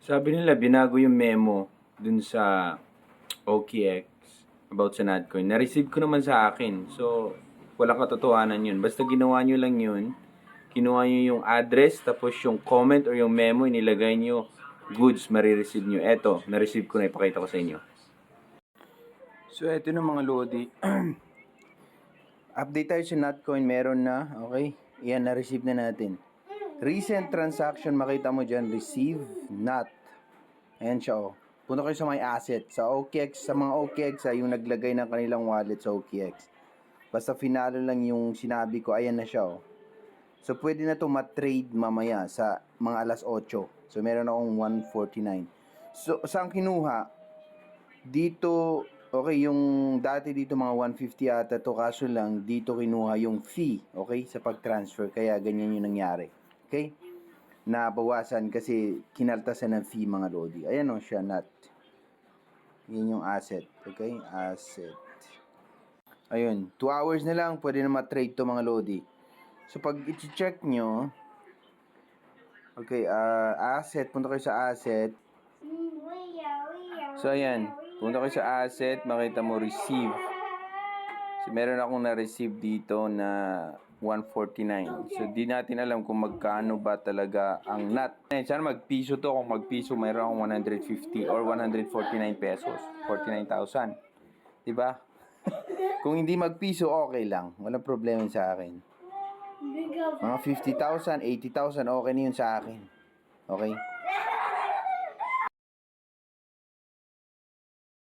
Sabi nila, binago yung memo dun sa OKX about sa Natcoin. Na-receive ko naman sa akin. So, walang katotohanan yun. Basta ginawa nyo lang yun. Kinuha nyo yung address, tapos yung comment or yung memo, inilagay nyo, goods, marireceive nyo. Eto, na-receive ko na, ipakita ko sa inyo. So, eto na mga Lodi. Update tayo sa Natcoin. Meron na. Okay? Yan, na-receive na natin. Recent transaction, makita mo dyan, receive, not. Ayan siya, oh. Punta kayo sa my asset. Sa OKX, sa mga OKX, yung naglagay ng kanilang wallet sa OKX. Basta finalo lang yung sinabi ko, ayan na siya, oh. So, pwede na to matrade mamaya sa mga alas 8. So, meron akong 149. So, saan kinuha? Dito, okay, yung dati dito mga 150 ata to, kaso lang, dito kinuha yung fee, okay, sa pag-transfer. Kaya ganyan yung nangyari. Okay? Nabawasan kasi kinaltasan ng fee mga Lodi. Ayan o siya, not. Yan yung asset. Okay? Asset. Ayun. 2 hours na lang, pwede na matrade to mga Lodi. So, pag i-check nyo, okay, asset, punta kayo sa asset. So, ayan. Punta kayo sa asset, makita mo receive. So, meron akong na-receive dito na 149. So, di natin alam kung magkano ba talaga ang NAT. Sana magpiso to. Kung magpiso, mayroon akong 150 or 149 pesos. 49,000. Diba? Kung hindi magpiso, okay lang. Walang problema sa akin. Mga 50,000, 80,000, okay na yun sa akin. Okay?